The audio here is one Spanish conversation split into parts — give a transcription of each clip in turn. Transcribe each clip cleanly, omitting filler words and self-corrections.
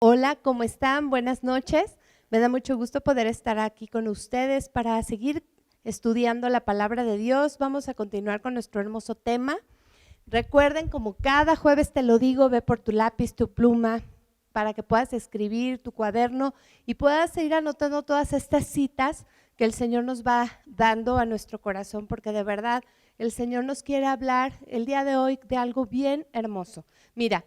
Hola, ¿cómo están? Buenas noches. Me da mucho gusto poder estar aquí con ustedes para seguir estudiando la palabra de Dios. Vamos a continuar con nuestro hermoso tema. Recuerden, como cada jueves te lo digo, ve por tu lápiz, tu pluma, para que puedas escribir tu cuaderno y puedas ir anotando todas estas citas que el Señor nos va dando a nuestro corazón, porque de verdad el Señor nos quiere hablar el día de hoy de algo bien hermoso. Mira,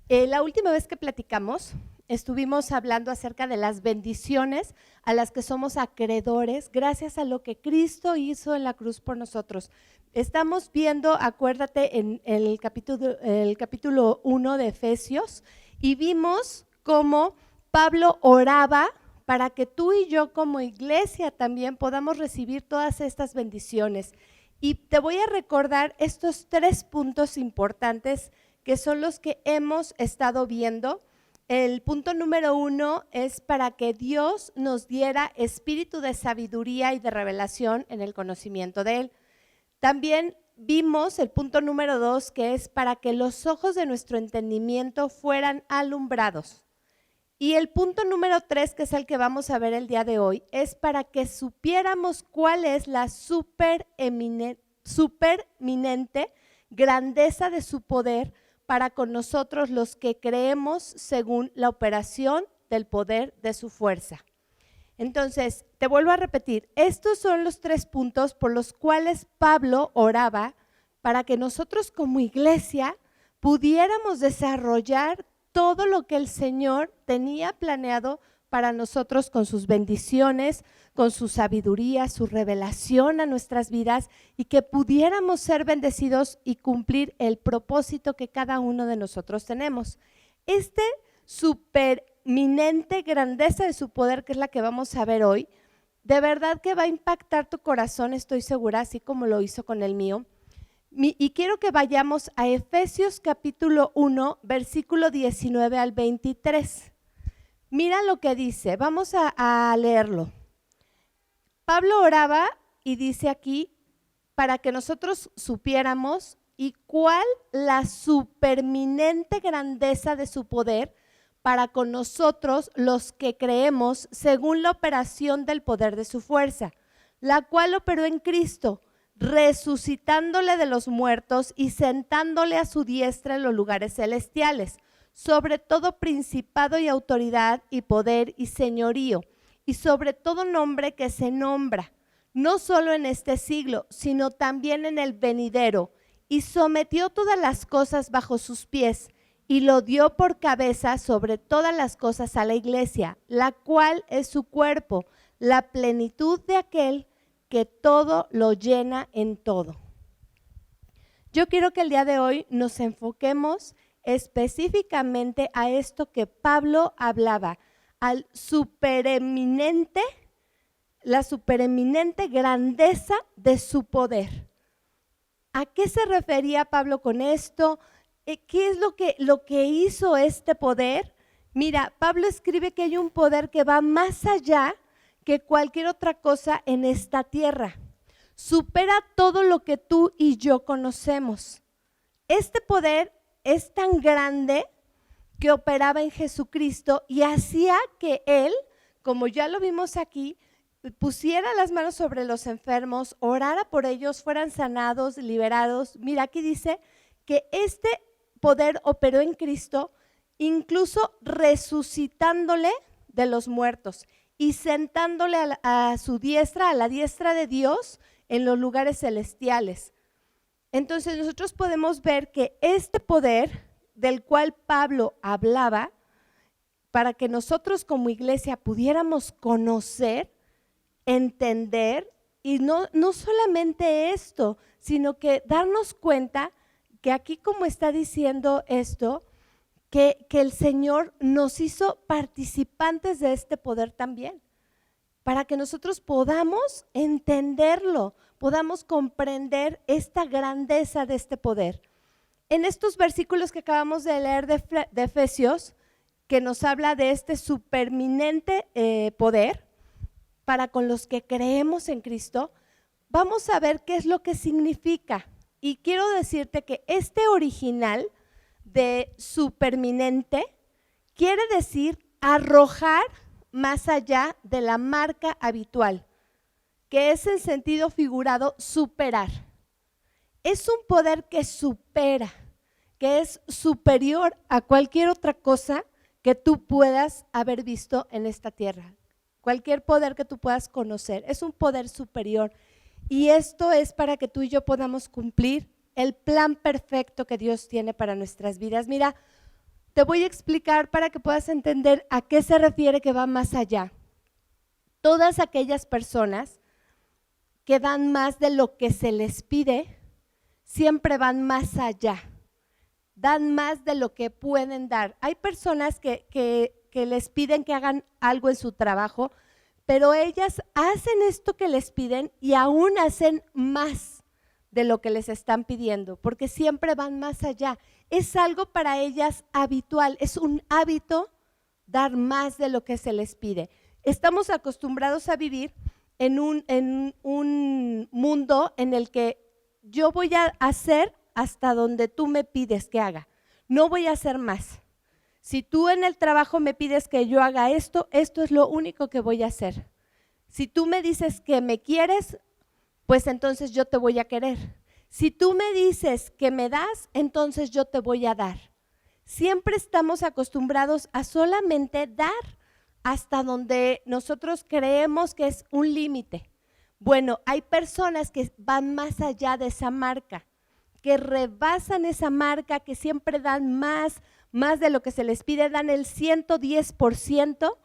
la última vez que platicamos, estuvimos hablando acerca de las bendiciones a las que somos acreedores gracias a lo que Cristo hizo en la cruz por nosotros. Estamos viendo, acuérdate, en el capítulo 1 de Efesios, y vimos cómo Pablo oraba para que tú y yo como iglesia también podamos recibir todas estas bendiciones. Y te voy a recordar estos 3 puntos importantes que son los que hemos estado viendo. El punto número 1 es para que Dios nos diera espíritu de sabiduría y de revelación en el conocimiento de Él. También vimos el punto número 2, que es para que los ojos de nuestro entendimiento fueran alumbrados. Y el punto número 3, que es el que vamos a ver el día de hoy, es para que supiéramos cuál es la supereminente grandeza de su poder para con nosotros los que creemos según la operación del poder de su fuerza. Entonces, te vuelvo a repetir, estos son los 3 puntos por los cuales Pablo oraba para que nosotros como iglesia pudiéramos desarrollar todo lo que el Señor tenía planeado para nosotros con sus bendiciones, con su sabiduría, su revelación a nuestras vidas, y que pudiéramos ser bendecidos y cumplir el propósito que cada uno de nosotros tenemos. Supereminente grandeza de su poder, que es la que vamos a ver hoy, de verdad que va a impactar tu corazón, estoy segura, así como lo hizo con el mío. Y quiero que vayamos a Efesios capítulo 1, versículo 19 al 23. Mira lo que dice, vamos a leerlo. Pablo oraba y dice aquí, para que nosotros supiéramos y cuál la supereminente grandeza de su poder para con nosotros los que creemos según la operación del poder de su fuerza, la cual operó en Cristo, resucitándole de los muertos y sentándole a su diestra en los lugares celestiales, sobre todo principado y autoridad y poder y señorío, y sobre todo nombre que se nombra, no solo en este siglo, sino también en el venidero, y sometió todas las cosas bajo sus pies, y lo dio por cabeza sobre todas las cosas a la iglesia, la cual es su cuerpo, la plenitud de aquel que todo lo llena en todo. Yo quiero que el día de hoy nos enfoquemos específicamente a esto que Pablo hablaba, al la supereminente grandeza de su poder. ¿A qué se refería Pablo con esto? ¿Qué es lo que hizo este poder? Mira, Pablo escribe que hay un poder que va más allá que cualquier otra cosa en esta tierra. Supera todo lo que tú y yo conocemos. Este poder es tan grande que operaba en Jesucristo y hacía que Él, como ya lo vimos aquí, pusiera las manos sobre los enfermos, orara por ellos, fueran sanados, liberados. Mira, aquí dice que este poder operó en Cristo, incluso resucitándole de los muertos y sentándole a su diestra, a la diestra de Dios, en los lugares celestiales. Entonces nosotros podemos ver que este poder del cual Pablo hablaba, para que nosotros como iglesia pudiéramos conocer, entender, y no solamente esto, sino que darnos cuenta que aquí, como está diciendo esto, que el Señor nos hizo participantes de este poder también, para que nosotros podamos entenderlo, podamos comprender esta grandeza de este poder. En estos versículos que acabamos de leer de Efesios, que nos habla de este supereminente poder para con los que creemos en Cristo, vamos a ver qué es lo que significa. Y quiero decirte que este original de supereminente quiere decir arrojar más allá de la marca habitual, que es en sentido figurado superar. Es un poder que supera, que es superior a cualquier otra cosa que tú puedas haber visto en esta tierra. Cualquier poder que tú puedas conocer, es un poder superior. Y esto es para que tú y yo podamos cumplir el plan perfecto que Dios tiene para nuestras vidas. Mira, te voy a explicar para que puedas entender a qué se refiere que va más allá. Todas aquellas personas que dan más de lo que se les pide, siempre van más allá, dan más de lo que pueden dar. Hay personas que les piden que hagan algo en su trabajo, pero ellas hacen esto que les piden y aún hacen más de lo que les están pidiendo, porque siempre van más allá. Es algo para ellas habitual, es un hábito dar más de lo que se les pide. Estamos acostumbrados a vivir en un mundo en el que yo voy a hacer hasta donde tú me pides que haga, no voy a hacer más. Si tú en el trabajo me pides que yo haga esto, esto es lo único que voy a hacer. Si tú me dices que me quieres, pues entonces yo te voy a querer. Si tú me dices que me das, entonces yo te voy a dar. Siempre estamos acostumbrados a solamente dar hasta donde nosotros creemos que es un límite. Bueno, hay personas que van más allá de esa marca, que rebasan esa marca, que siempre dan más de lo que se les pide, dan el 110%,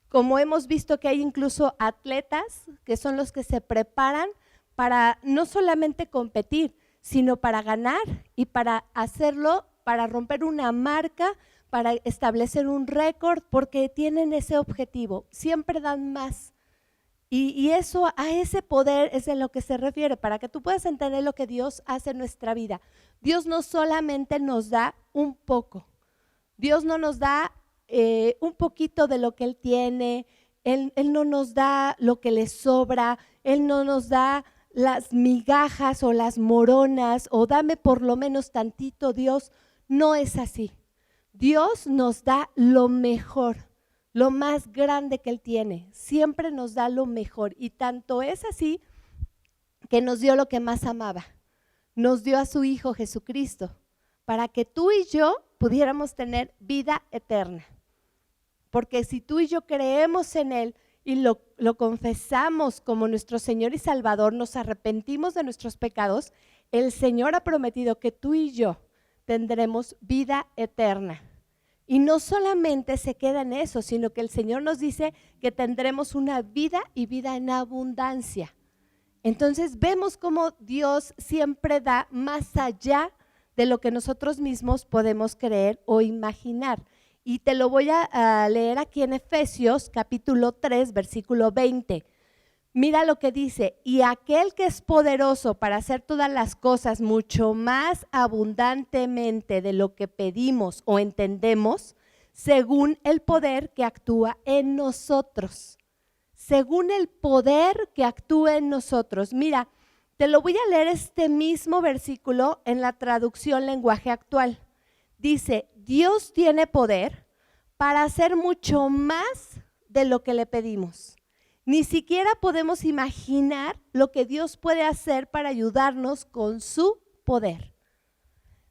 como hemos visto que hay incluso atletas que son los que se preparan para no solamente competir, sino para ganar y para hacerlo, para romper una marca, para establecer un récord, porque tienen ese objetivo, siempre dan más. Y eso, a ese poder es de lo que se refiere, para que tú puedas entender lo que Dios hace en nuestra vida. Dios no solamente nos da un poco, Dios no nos da un poquito de lo que Él tiene, Él no nos da lo que le sobra, Él no nos da las migajas o las moronas o dame por lo menos tantito. Dios no es así. Dios nos da lo mejor, lo más grande que Él tiene, siempre nos da lo mejor, y tanto es así que nos dio lo que más amaba, nos dio a su Hijo Jesucristo, para que tú y yo pudiéramos tener vida eterna. Porque si tú y yo creemos en Él y lo confesamos como nuestro Señor y Salvador, nos arrepentimos de nuestros pecados, el Señor ha prometido que tú y yo tendremos vida eterna. Y no solamente se queda en eso, sino que el Señor nos dice que tendremos una vida y vida en abundancia. Entonces vemos cómo Dios siempre da más allá de lo que nosotros mismos podemos creer o imaginar. Y te lo voy a leer aquí en Efesios capítulo 3, versículo 20. Mira lo que dice: y aquel que es poderoso para hacer todas las cosas mucho más abundantemente de lo que pedimos o entendemos, según el poder que actúa en nosotros. Según el poder que actúa en nosotros. Mira, te lo voy a leer este mismo versículo en la traducción lenguaje actual. Dice: Dios tiene poder para hacer mucho más de lo que le pedimos. Ni siquiera podemos imaginar lo que Dios puede hacer para ayudarnos con su poder.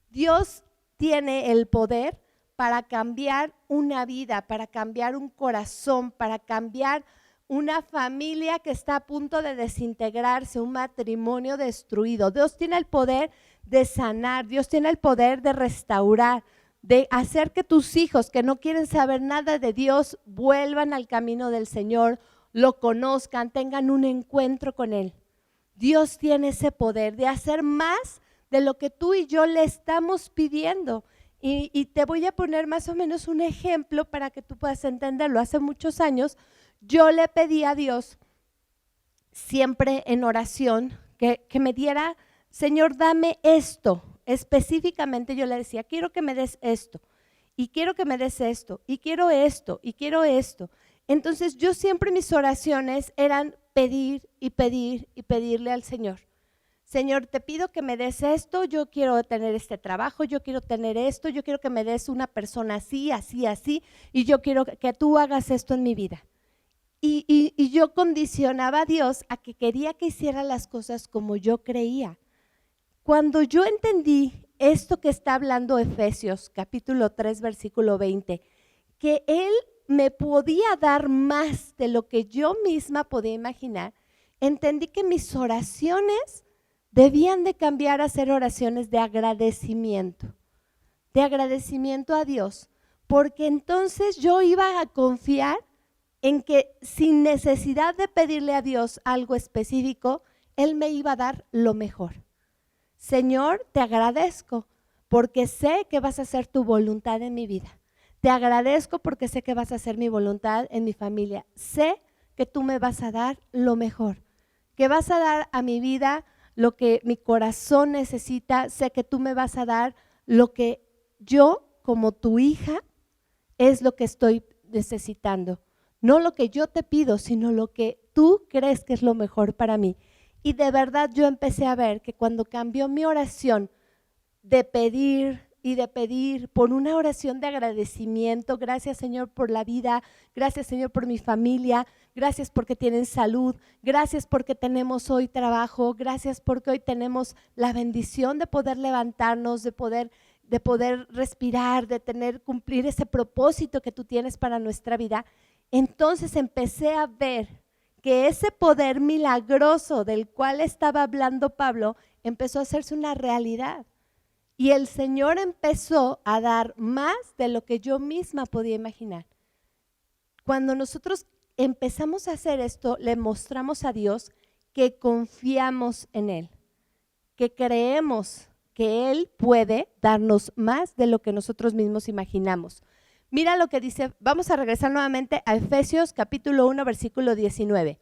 Dios tiene el poder para cambiar una vida, para cambiar un corazón, para cambiar una familia que está a punto de desintegrarse, un matrimonio destruido. Dios tiene el poder de sanar, Dios tiene el poder de restaurar, de hacer que tus hijos que no quieren saber nada de Dios vuelvan al camino del Señor, lo conozcan, tengan un encuentro con Él. Dios tiene ese poder de hacer más de lo que tú y yo le estamos pidiendo. Y te voy a poner más o menos un ejemplo para que tú puedas entenderlo. Hace muchos años yo le pedí a Dios, siempre en oración, que me diera: Señor, dame esto. Específicamente yo le decía: quiero que me des esto, y quiero que me des esto, y quiero esto, y quiero esto. Entonces yo siempre mis oraciones eran pedir y pedir y pedirle al Señor: Señor, te pido que me des esto, yo quiero tener este trabajo, yo quiero tener esto, yo quiero que me des una persona así, así, así, y yo quiero que tú hagas esto en mi vida. Y yo condicionaba a Dios a que quería que hiciera las cosas como yo creía. Cuando yo entendí esto que está hablando Efesios, capítulo 3, versículo 20, que Él me podía dar más de lo que yo misma podía imaginar, entendí que mis oraciones debían de cambiar a ser oraciones de agradecimiento a Dios, porque entonces yo iba a confiar en que sin necesidad de pedirle a Dios algo específico, Él me iba a dar lo mejor. Señor, te agradezco porque sé que vas a hacer tu voluntad en mi vida. Te agradezco porque sé que vas a hacer mi voluntad en mi familia. Sé que tú me vas a dar lo mejor, que vas a dar a mi vida lo que mi corazón necesita. Sé que tú me vas a dar lo que yo, como tu hija, es lo que estoy necesitando. No lo que yo te pido, sino lo que tú crees que es lo mejor para mí. Y de verdad yo empecé a ver que cuando cambió mi oración de pedir por una oración de agradecimiento, gracias Señor por la vida, gracias Señor por mi familia, gracias porque tienen salud, gracias porque tenemos hoy trabajo, gracias porque hoy tenemos la bendición de poder levantarnos, de poder respirar, de cumplir ese propósito que tú tienes para nuestra vida. Entonces empecé a ver que ese poder milagroso del cual estaba hablando Pablo empezó a hacerse una realidad. Y el Señor empezó a dar más de lo que yo misma podía imaginar. Cuando nosotros empezamos a hacer esto, le mostramos a Dios que confiamos en Él, que creemos que Él puede darnos más de lo que nosotros mismos imaginamos. Mira lo que dice, vamos a regresar nuevamente a Efesios capítulo 1, versículo 19.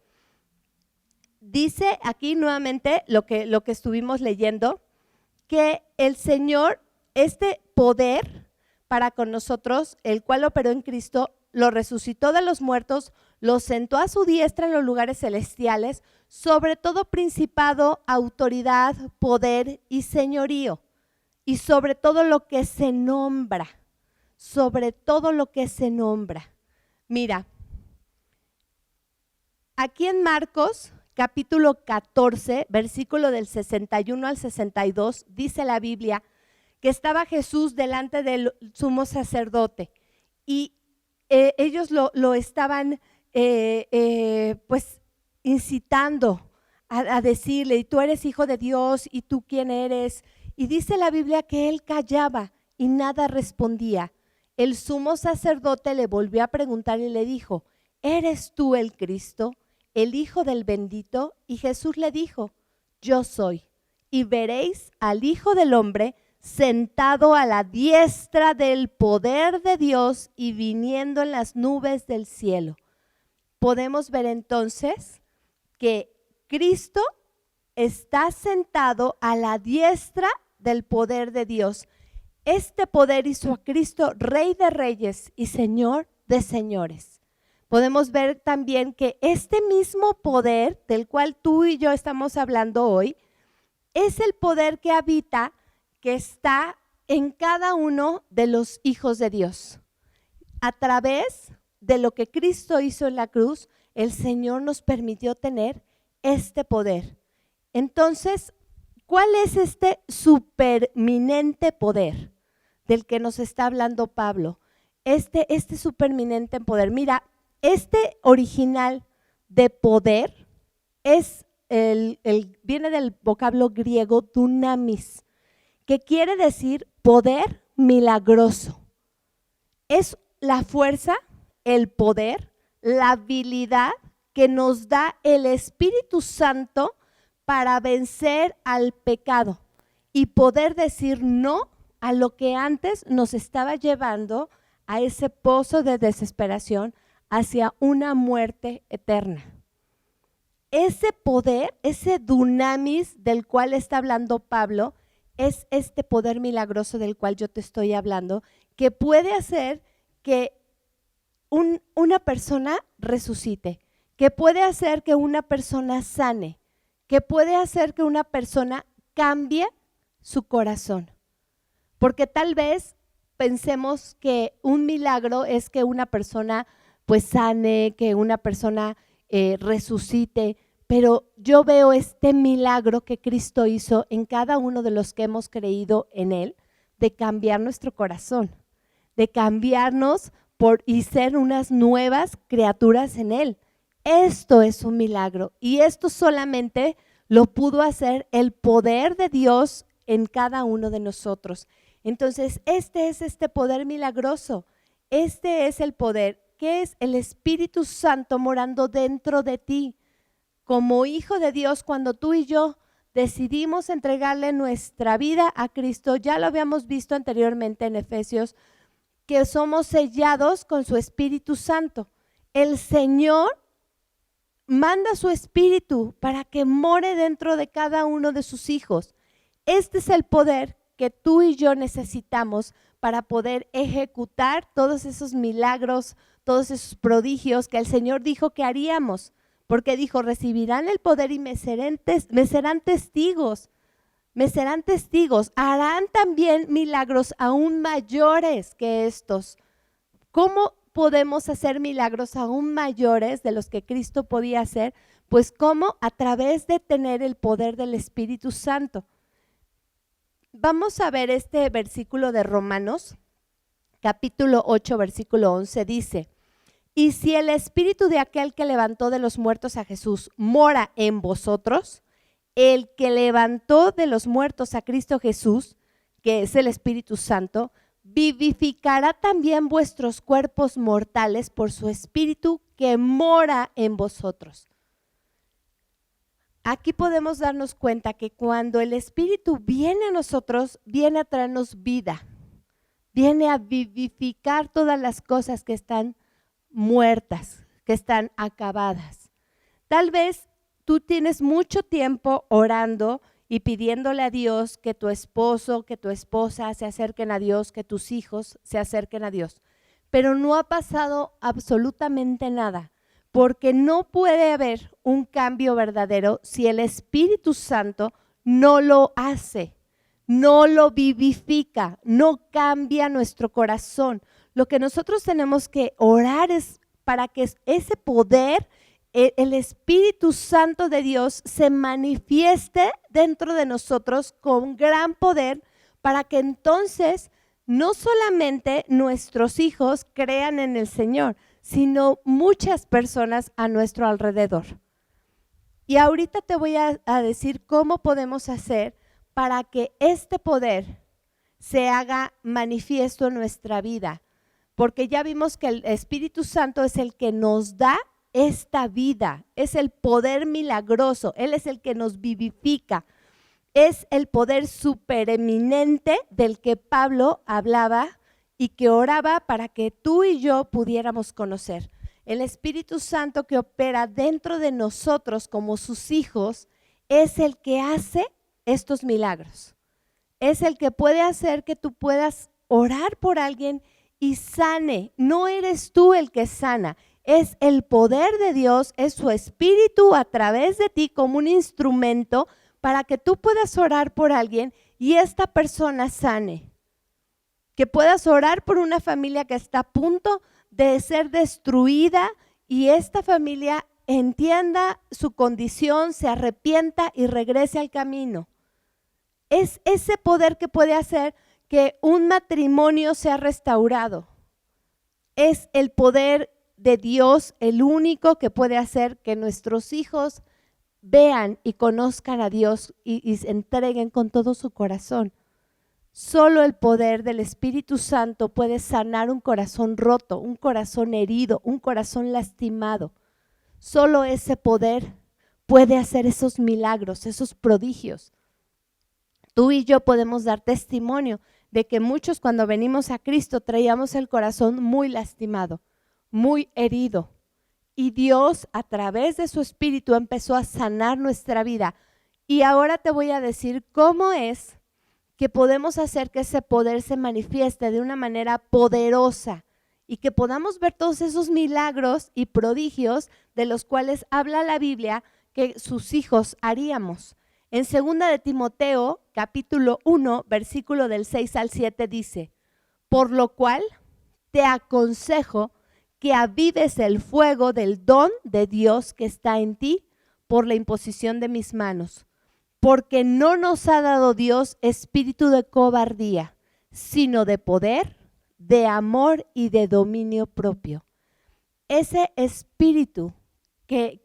Dice aquí nuevamente lo que estuvimos leyendo, que el Señor, este poder para con nosotros, el cual operó en Cristo, lo resucitó de los muertos, lo sentó a su diestra en los lugares celestiales, sobre todo principado, autoridad, poder y señorío, y sobre todo lo que se nombra, Mira, aquí en Marcos capítulo 14, versículo del 61 al 62, dice la Biblia que estaba Jesús delante del sumo sacerdote y ellos lo estaban pues incitando a decirle, y tú eres hijo de Dios, y tú quién eres. Y dice la Biblia que él callaba y nada respondía. El sumo sacerdote le volvió a preguntar y le dijo, ¿eres tú el Cristo, el Hijo del Bendito? Y Jesús le dijo, yo soy. Y veréis al Hijo del Hombre sentado a la diestra del poder de Dios y viniendo en las nubes del cielo. Podemos ver entonces que Cristo está sentado a la diestra del poder de Dios. Este poder hizo a Cristo Rey de Reyes y Señor de Señores. Podemos ver también que este mismo poder del cual tú y yo estamos hablando hoy es el poder que habita, que está en cada uno de los hijos de Dios. A través de lo que Cristo hizo en la cruz, el Señor nos permitió tener este poder. Entonces, ¿cuál es este superminente poder del que nos está hablando Pablo? Este superminente poder. Mira, este original de poder es viene del vocablo griego dunamis, que quiere decir poder milagroso. Es la fuerza, el poder, la habilidad que nos da el Espíritu Santo para vencer al pecado y poder decir no a lo que antes nos estaba llevando a ese pozo de desesperación hacia una muerte eterna. Ese poder, ese dunamis del cual está hablando Pablo, es este poder milagroso del cual yo te estoy hablando, que puede hacer que una persona resucite, que puede hacer que una persona sane, que puede hacer que una persona cambie su corazón. Porque tal vez pensemos que un milagro es que una persona pues sane, que una persona resucite, pero yo veo este milagro que Cristo hizo en cada uno de los que hemos creído en Él, de cambiar nuestro corazón, de cambiarnos y ser unas nuevas criaturas en Él. Esto es un milagro y esto solamente lo pudo hacer el poder de Dios en cada uno de nosotros. Entonces, este es este poder milagroso, este es el poder, que es el Espíritu Santo morando dentro de ti. Como hijo de Dios, cuando tú y yo decidimos entregarle nuestra vida a Cristo, ya lo habíamos visto anteriormente en Efesios, que somos sellados con su Espíritu Santo. El Señor manda su Espíritu para que more dentro de cada uno de sus hijos. Este es el poder que tú y yo necesitamos para poder ejecutar todos esos milagros, todos esos prodigios que el Señor dijo que haríamos, porque dijo, recibirán el poder y me serán testigos, harán también milagros aún mayores que estos. ¿Cómo podemos hacer milagros aún mayores de los que Cristo podía hacer? Pues ¿cómo? A través de tener el poder del Espíritu Santo. Vamos a ver este versículo de Romanos, capítulo 8, versículo 11, dice, y si el Espíritu de aquel que levantó de los muertos a Jesús mora en vosotros, el que levantó de los muertos a Cristo Jesús, que es el Espíritu Santo, vivificará también vuestros cuerpos mortales por su Espíritu que mora en vosotros. Aquí podemos darnos cuenta que cuando el Espíritu viene a nosotros, viene a traernos vida, viene a vivificar todas las cosas que están muertas, que están acabadas. Tal vez tú tienes mucho tiempo orando y pidiéndole a Dios que tu esposo, que tu esposa se acerquen a Dios, que tus hijos se acerquen a Dios, pero no ha pasado absolutamente nada. Porque no puede haber un cambio verdadero si el Espíritu Santo no lo hace, no lo vivifica, no cambia nuestro corazón. Lo que nosotros tenemos que orar es para que ese poder, el Espíritu Santo de Dios, se manifieste dentro de nosotros con gran poder, para que entonces no solamente nuestros hijos crean en el Señor, sino muchas personas a nuestro alrededor. Y ahorita te voy a decir cómo podemos hacer para que este poder se haga manifiesto en nuestra vida, porque ya vimos que el Espíritu Santo es el que nos da esta vida, es el poder milagroso, Él es el que nos vivifica, es el poder supereminente del que Pablo hablaba y que oraba para que tú y yo pudiéramos conocer. El Espíritu Santo que opera dentro de nosotros como sus hijos es el que hace estos milagros. Es el que puede hacer que tú puedas orar por alguien y sane. No eres tú el que sana, es el poder de Dios, es su Espíritu a través de ti como un instrumento para que tú puedas orar por alguien y esta persona sane. Que puedas orar por una familia que está a punto de ser destruida y esta familia entienda su condición, se arrepienta y regrese al camino. Es ese poder que puede hacer que un matrimonio sea restaurado. Es el poder de Dios el único que puede hacer que nuestros hijos vean y conozcan a Dios y se entreguen con todo su corazón. Solo el poder del Espíritu Santo puede sanar un corazón roto, un corazón herido, un corazón lastimado. Solo ese poder puede hacer esos milagros, esos prodigios. Tú y yo podemos dar testimonio de que muchos cuando venimos a Cristo traíamos el corazón muy lastimado, muy herido. Y Dios a través de su Espíritu empezó a sanar nuestra vida. Y ahora te voy a decir cómo es que podemos hacer que ese poder se manifieste de una manera poderosa y que podamos ver todos esos milagros y prodigios de los cuales habla la Biblia, que sus hijos haríamos. En 2 de Timoteo, capítulo 1, versículo del 6 al 7 dice: por lo cual te aconsejo que avives el fuego del don de Dios que está en ti por la imposición de mis manos. Porque no nos ha dado Dios espíritu de cobardía, sino de poder, de amor y de dominio propio. Ese espíritu que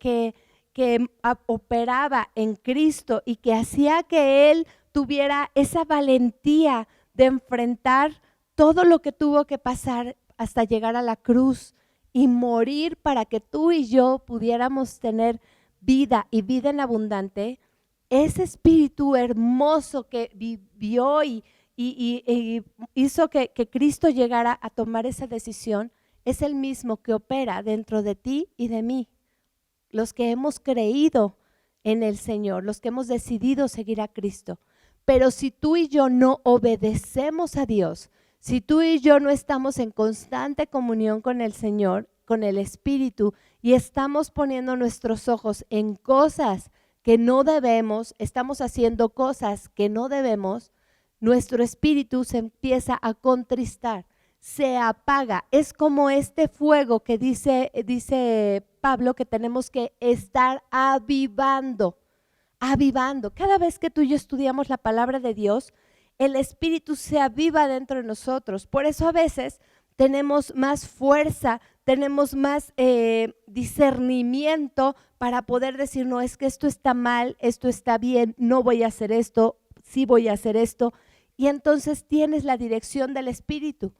operaba en Cristo y que hacía que Él tuviera esa valentía de enfrentar todo lo que tuvo que pasar hasta llegar a la cruz y morir para que tú y yo pudiéramos tener vida y vida en abundante. Ese espíritu hermoso que vivió y hizo que Cristo llegara a tomar esa decisión, es el mismo que opera dentro de ti y de mí. Los que hemos creído en el Señor, los que hemos decidido seguir a Cristo. Pero si tú y yo no obedecemos a Dios, si tú y yo no estamos en constante comunión con el Señor, con el Espíritu, y estamos poniendo nuestros ojos en cosas que no debemos, estamos haciendo cosas que no debemos, nuestro espíritu se empieza a contristar, se apaga. Es como este fuego que dice Pablo que tenemos que estar avivando. Cada vez que tú y yo estudiamos la palabra de Dios, el espíritu se aviva dentro de nosotros. Por eso a veces tenemos más fuerza, tenemos más discernimiento para poder decir, no, es que esto está mal, esto está bien, no voy a hacer esto, sí voy a hacer esto. Y entonces tienes la dirección del espíritu.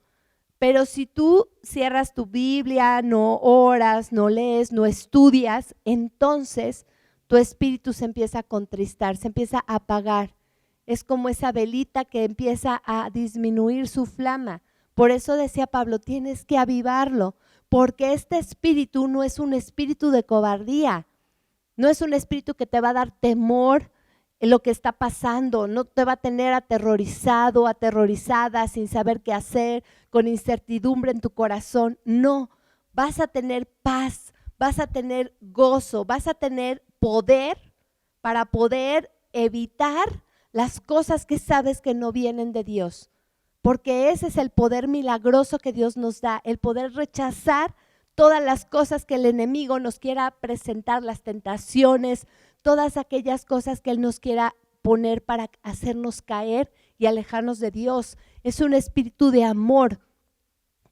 Pero si tú cierras tu Biblia, no oras, no lees, no estudias, entonces tu espíritu se empieza a contristar, se empieza a apagar. Es como esa velita que empieza a disminuir su flama. Por eso decía Pablo, tienes que avivarlo, porque este espíritu no es un espíritu de cobardía, no es un espíritu que te va a dar temor en lo que está pasando, no te va a tener aterrorizado, aterrorizada, sin saber qué hacer, con incertidumbre en tu corazón. No, vas a tener paz, vas a tener gozo, vas a tener poder para poder evitar las cosas que sabes que no vienen de Dios, porque ese es el poder milagroso que Dios nos da, el poder rechazar todas las cosas que el enemigo nos quiera presentar, las tentaciones, todas aquellas cosas que Él nos quiera poner para hacernos caer y alejarnos de Dios. Es un espíritu de amor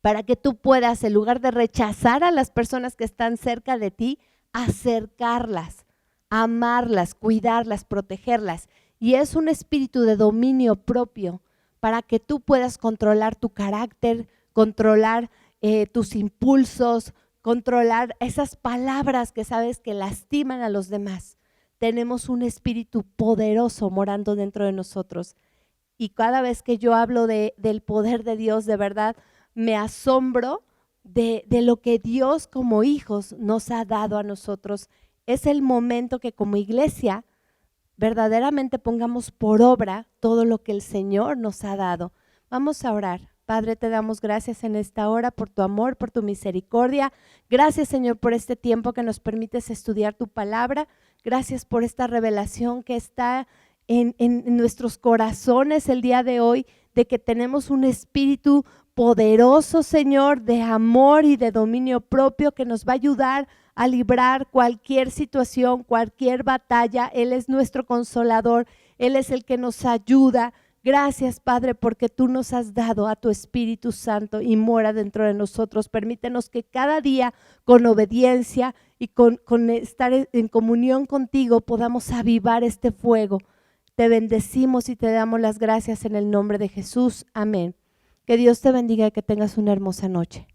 para que tú puedas, en lugar de rechazar a las personas que están cerca de ti, acercarlas, amarlas, cuidarlas, protegerlas. Y es un espíritu de dominio propio para que tú puedas controlar tu carácter, controlar tus impulsos, controlar esas palabras que sabes que lastiman a los demás. Tenemos un espíritu poderoso morando dentro de nosotros. Y cada vez que yo hablo del poder de Dios, de verdad, me asombro de lo que Dios como hijos nos ha dado a nosotros. Es el momento que como iglesia verdaderamente pongamos por obra todo lo que el Señor nos ha dado. Vamos a orar. Padre, te damos gracias en esta hora por tu amor, por tu misericordia. Gracias, Señor, por este tiempo que nos permites estudiar tu palabra. Gracias por esta revelación que está en nuestros corazones el día de hoy, de que tenemos un espíritu poderoso, Señor, de amor y de dominio propio que nos va a ayudar a librar cualquier situación, cualquier batalla. Él es nuestro consolador, Él es el que nos ayuda. Gracias, Padre, porque tú nos has dado a tu Espíritu Santo y mora dentro de nosotros. Permítenos que cada día con obediencia y con estar en comunión contigo podamos avivar este fuego. Te bendecimos y te damos las gracias en el nombre de Jesús. Amén. Que Dios te bendiga y que tengas una hermosa noche.